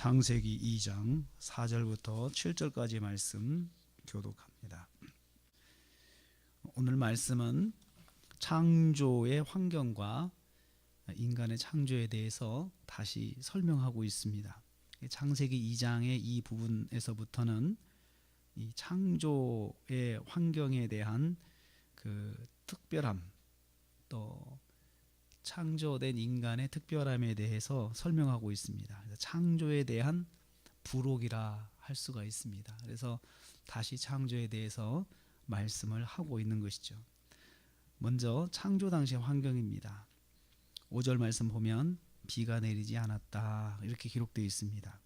창세기 2장 4절부터 7절까지 말씀 교독합니다. 오늘 말씀은 창조의 환경과 인간의 창조에 대해서 다시 설명하고 있습니다. 창세기 2장의 이 부분에서부터는 이 창조의 환경에 대한 그 특별함, 또 창조된 인간의 특별함에 대해서 설명하고 있습니다. 그래서 창조에 대한 부록이라 할 수가 있습니다. 그래서 다시 창조에 대해서 말씀을 하고 있는 것이죠. 먼저 창조 당시의 환경입니다. 5절 말씀 보면 비가 내리지 않았다 이렇게 기록되어 있습니다.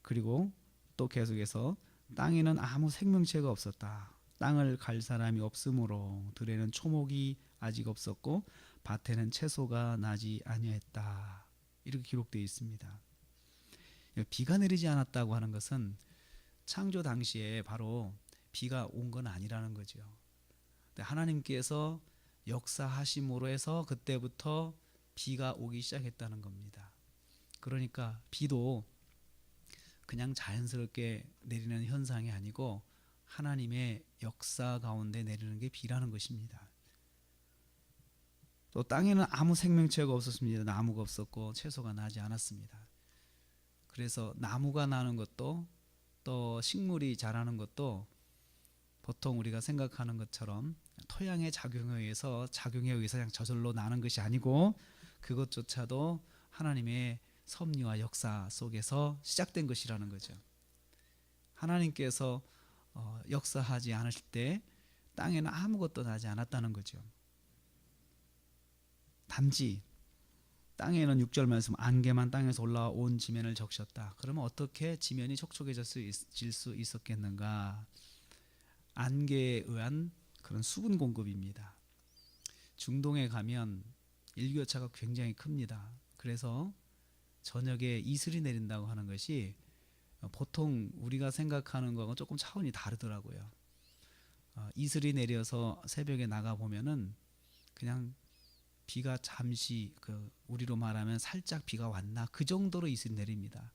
그리고 또 계속해서 땅에는 아무 생명체가 없었다. 땅을 갈 사람이 없으므로 들에는 초목이 아직 없었고 밭에는 채소가 나지 아니했다. 이렇게 기록되어 있습니다. 비가 내리지 않았다고 하는 것은 창조 당시에 바로 비가 온 건 아니라는 거죠. 하나님께서 역사하심으로 해서 그때부터 비가 오기 시작했다는 겁니다. 그러니까 비도 그냥 자연스럽게 내리는 현상이 아니고 하나님의 역사 가운데 내리는 게 비라는 것입니다. 또 땅에는 아무 생명체가 없었습니다. 나무가 없었고 채소가 나지 않았습니다. 그래서 나무가 나는 것도 또 식물이 자라는 것도 보통 우리가 생각하는 것처럼 토양의 작용에 의해서 그냥 저절로 나는 것이 아니고 그것조차도 하나님의 섭리와 역사 속에서 시작된 것이라는 거죠. 하나님께서 역사하지 않으실 때 땅에는 아무것도 나지 않았다는 거죠. 단지 땅에는 6절 말씀 안개만 땅에서 올라와 온 지면을 적셨다. 그러면 어떻게 지면이 촉촉해질 수 있었겠는가? 안개에 의한 그런 수분 공급입니다. 중동에 가면 일교차가 굉장히 큽니다. 그래서 저녁에 이슬이 내린다고 하는 것이 보통 우리가 생각하는 거하고 조금 차원이 다르더라고요. 이슬이 내려서 새벽에 나가 보면은 그냥 비가 잠시 우리로 말하면 살짝 비가 왔나 그 정도로 이슬이 내립니다.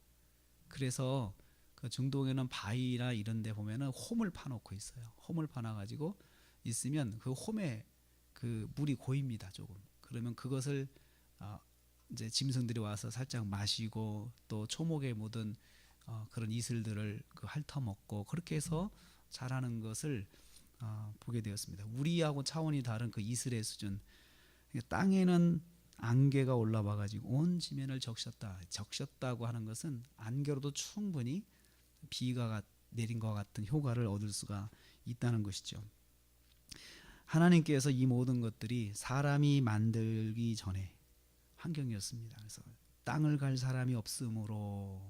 그래서 그 중동에는 바위나 이런 데 보면은 홈을 파놓고 있어요. 홈을 파놔가지고 있으면 그 홈에 그 물이 고입니다. 조금. 그러면 그것을 이제 짐승들이 와서 살짝 마시고 또 초목에 묻은 그런 이슬들을 핥아먹고 그렇게 해서 자라는 것을 보게 되었습니다. 우리하고 차원이 다른 그 이슬의 수준. 땅에는 안개가 올라와 가지고 온 지면을 적셨다고 하는 것은 안개로도 충분히 비가 내린 것 같은 효과를 얻을 수가 있다는 것이죠. 하나님께서 이 모든 것들이 사람이 만들기 전에 환경이었습니다. 그래서 땅을 갈 사람이 없으므로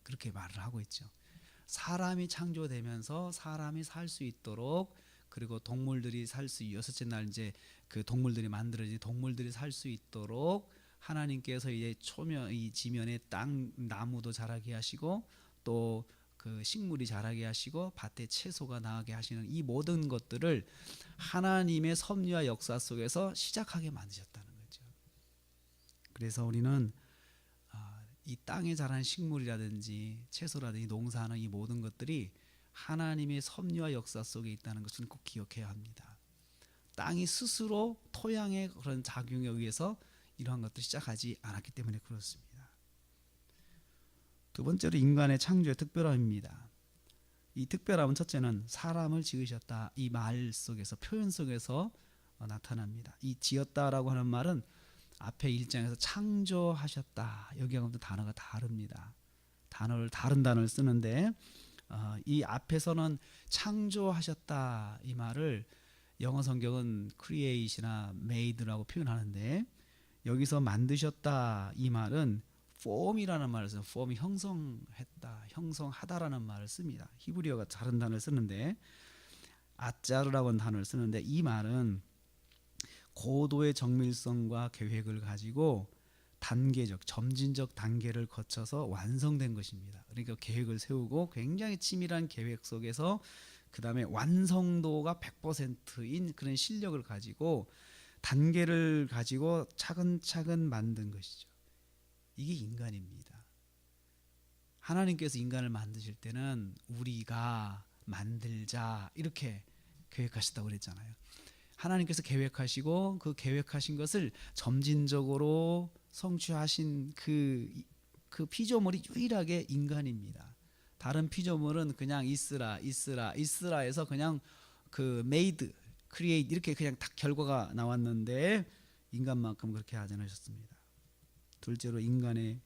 그렇게 말을 하고 있죠. 사람이 창조되면서 사람이 살 수 있도록 그리고 동물들이 살 수 여섯째 날 이제 그 동물들이 만들어진 동물들이 살 수 있도록 하나님께서 이제 이 지면에 땅 나무도 자라게 하시고 또 그 식물이 자라게 하시고 밭에 채소가 나게 하시는 이 모든 것들을 하나님의 섭리와 역사 속에서 시작하게 만드셨다는 거죠. 그래서 우리는 이 땅에 자란 식물이라든지 채소라든지 농사하는 이 모든 것들이 하나님의 섭리와 역사 속에 있다는 것을 꼭 기억해야 합니다. 땅이 스스로 토양의 그런 작용에 의해서 이러한 것들을 시작하지 않았기 때문에 그렇습니다. 두 번째로 인간의 창조의 특별함입니다. 이 특별함은 첫째는 사람을 지으셨다. 이 말 속에서 표현 속에서 나타납니다. 이 지었다라고 하는 말은 앞에 1장에서 창조하셨다. 여기하고는 단어가 다릅니다. 다른 단어를 쓰는데 이 앞에서는 창조하셨다 이 말을 영어 성경은 create이나 made라고 표현하는데 여기서 만드셨다 이 말은 form이라는 말을 써요. form이 형성했다, 형성하다라는 말을 씁니다. 히브리어가 다른 단어를 쓰는데 아짜르라고 하는 단어를 쓰는데 이 말은 고도의 정밀성과 계획을 가지고 단계적, 점진적 단계를 거쳐서 완성된 것입니다. 그러니까 계획을 세우고 굉장히 치밀한 계획 속에서 그 다음에 완성도가 100%인 그런 실력을 가지고 단계를 가지고 차근차근 만든 것이죠. 이게 인간입니다. 하나님께서 인간을 만드실 때는 우리가 만들자 이렇게 계획하셨다고 그랬잖아요. 하나님께서 계획하시고 그 계획하신 것을 점진적으로 성취하신 그 피조물이 유일하게 인간입니다. 다른 피조물은 그냥 있으라에서 그냥 그 made, create 이렇게 그냥 딱 결과가 나왔는데 인간만큼 그렇게 하지 않으셨습니다. 둘째로 인간의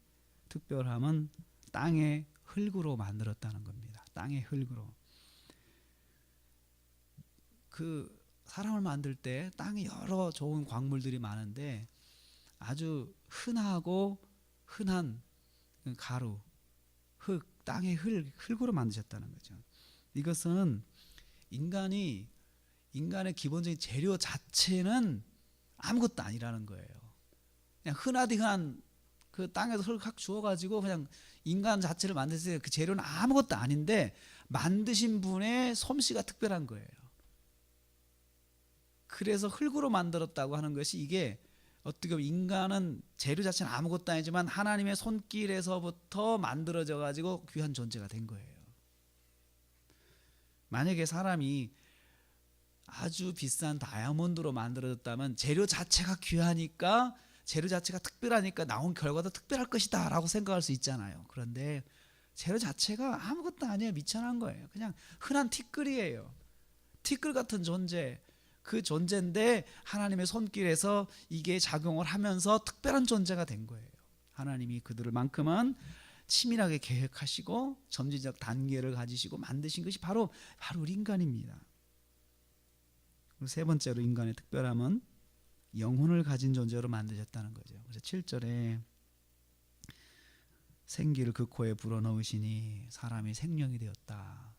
특별함은 땅의 흙으로 만들었다는 겁니다. 땅의 흙으로. 그 사람을 만들 때 땅에 여러 좋은 광물들이 많은데 아주 흔한 가루, 흙, 땅의 흙으로 만드셨다는 거죠. 이것은 인간의 기본적인 재료 자체는 아무것도 아니라는 거예요. 그냥 흔한 그 땅에서 흙 확 주워가지고 그냥 인간 자체를 만드세요. 그 재료는 아무것도 아닌데 만드신 분의 솜씨가 특별한 거예요. 그래서 흙으로 만들었다고 하는 것이 이게 어떻게 보면 인간은 재료 자체는 아무것도 아니지만 하나님의 손길에서부터 만들어져 가지고 귀한 존재가 된 거예요. 만약에 사람이 아주 비싼 다이아몬드로 만들어졌다면 재료 자체가 귀하니까 재료 자체가 특별하니까 나온 결과도 특별할 것이다 라고 생각할 수 있잖아요. 그런데 재료 자체가 아무것도 아니에요. 미천한 거예요. 그냥 흔한 티끌이에요. 티끌 같은 존재, 그 존재인데 하나님의 손길에서 이게 작용을 하면서 특별한 존재가 된 거예요. 하나님이 그들만큼은 치밀하게 계획하시고 점진적 단계를 가지시고 만드신 것이 바로 우리 인간입니다. 그리고 세 번째로 인간의 특별함은 영혼을 가진 존재로 만드셨다는 거죠. 그래서 7절에 생기를 그 코에 불어넣으시니 사람이 생명이 되었다.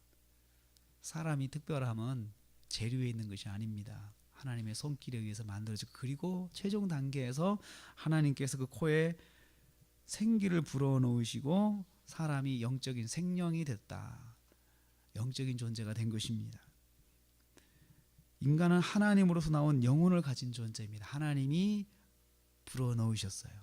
사람이 특별함은 재료에 있는 것이 아닙니다. 하나님의 손길에 의해서 만들어지고 그리고 최종 단계에서 하나님께서 그 코에 생기를 불어넣으시고 사람이 영적인 생명이 됐다. 영적인 존재가 된 것입니다. 인간은 하나님으로서 나온 영혼을 가진 존재입니다. 하나님이 불어넣으셨어요.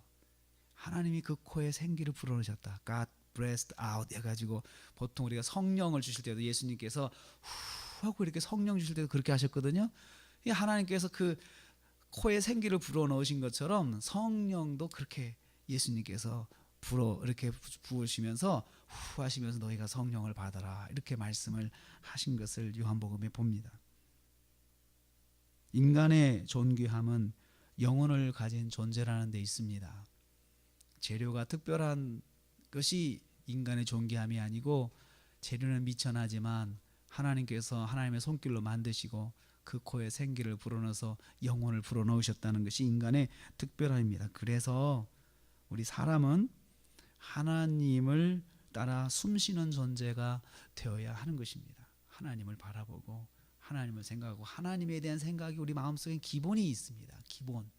하나님이 그 코에 생기를 불어넣으셨다. God breathed out 해가지고 보통 우리가 성령을 주실 때도 예수님께서 후 하고 이렇게 성령 주실 때도 그렇게 하셨거든요. 하나님께서 그 코에 생기를 불어넣으신 것처럼 성령도 그렇게 예수님께서 이렇게 부으시면서 후 하시면서 너희가 성령을 받아라 이렇게 말씀을 하신 것을 요한복음에 봅니다. 인간의 존귀함은 영혼을 가진 존재라는 데 있습니다. 재료가 특별한 것이 인간의 존귀함이 아니고 재료는 미천하지만 하나님께서 하나님의 손길로 만드시고 그 코에 생기를 불어넣어서 영혼을 불어넣으셨다는 것이 인간의 특별함입니다. 그래서 우리 사람은 하나님을 따라 숨쉬는 존재가 되어야 하는 것입니다. 하나님을 바라보고 하나님을 생각하고 하나님에 대한 생각이 우리 마음속에 기본이 있습니다. 기본.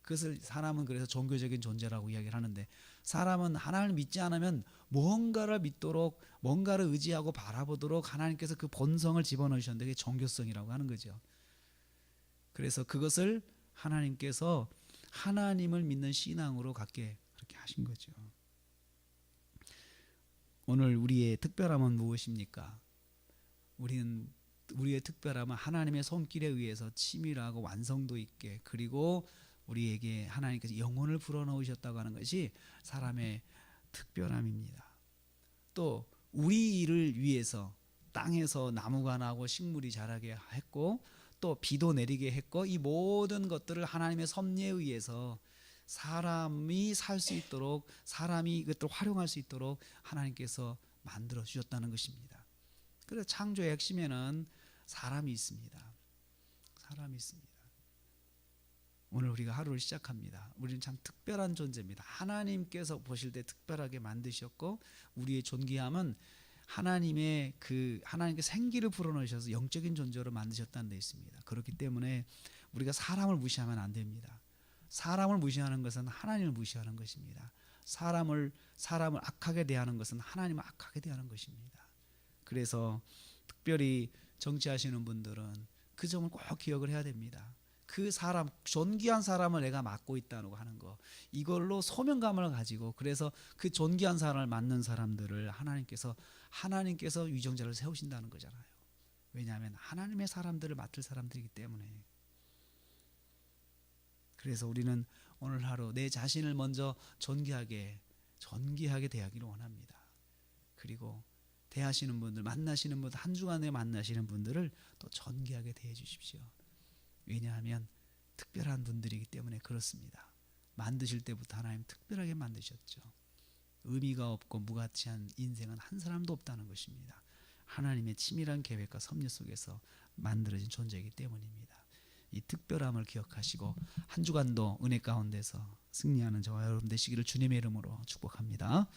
그것을 사람은 그래서 종교적인 존재라고 이야기를 하는데 사람은 하나님을 믿지 않으면 뭔가를 믿도록 뭔가를 의지하고 바라보도록 하나님께서 그 본성을 집어넣으셨는데 그게 종교성이라고 하는 거죠. 그래서 그것을 하나님께서 하나님을 믿는 신앙으로 갖게 그렇게 하신 거죠. 오늘 우리의 특별함은 무엇입니까? 우리의 특별함은 하나님의 손길에 의해서 치밀하고 완성도 있게 그리고 우리에게 하나님께서 영혼을 불어넣으셨다고 하는 것이 사람의 특별함입니다. 또 우리 일을 위해서 땅에서 나무가 나고 식물이 자라게 했고 또 비도 내리게 했고 이 모든 것들을 하나님의 섭리에 의해서 사람이 살 수 있도록 사람이 이것들을 활용할 수 있도록 하나님께서 만들어 주셨다는 것입니다. 그래서 창조의 핵심에는 사람이 있습니다. 사람이 있습니다. 오늘 우리가 하루를 시작합니다. 우리는 참 특별한 존재입니다. 하나님께서 보실 때 특별하게 만드셨고 우리의 존귀함은 하나님께 생기를 불어넣으셔서 영적인 존재로 만드셨다는 데 있습니다. 그렇기 때문에 우리가 사람을 무시하면 안 됩니다. 사람을 무시하는 것은 하나님을 무시하는 것입니다. 사람을 악하게 대하는 것은 하나님을 악하게 대하는 것입니다. 그래서 특별히 정치하시는 분들은 그 점을 꼭 기억을 해야 됩니다. 그 사람 존귀한 사람을 내가 맡고 있다고 하는 거, 이걸로 소명감을 가지고, 그래서 그 존귀한 사람을 맡는 사람들을 하나님께서 위정자를 세우신다는 거잖아요. 왜냐하면 하나님의 사람들을 맡을 사람들이기 때문에. 그래서 우리는 오늘 하루 내 자신을 먼저 존귀하게 대하기를 원합니다. 그리고 대하시는 분들, 만나시는 분들, 한 주간에 만나시는 분들을 또 존귀하게 대해 주십시오. 왜냐하면 특별한 분들이기 때문에 그렇습니다. 만드실 때부터 하나님 특별하게 만드셨죠. 의미가 없고 무가치한 인생은 한 사람도 없다는 것입니다. 하나님의 치밀한 계획과 섭리 속에서 만들어진 존재이기 때문입니다. 이 특별함을 기억하시고 한 주간도 은혜 가운데서 승리하는 저와 여러분 되시기를 주님의 이름으로 축복합니다.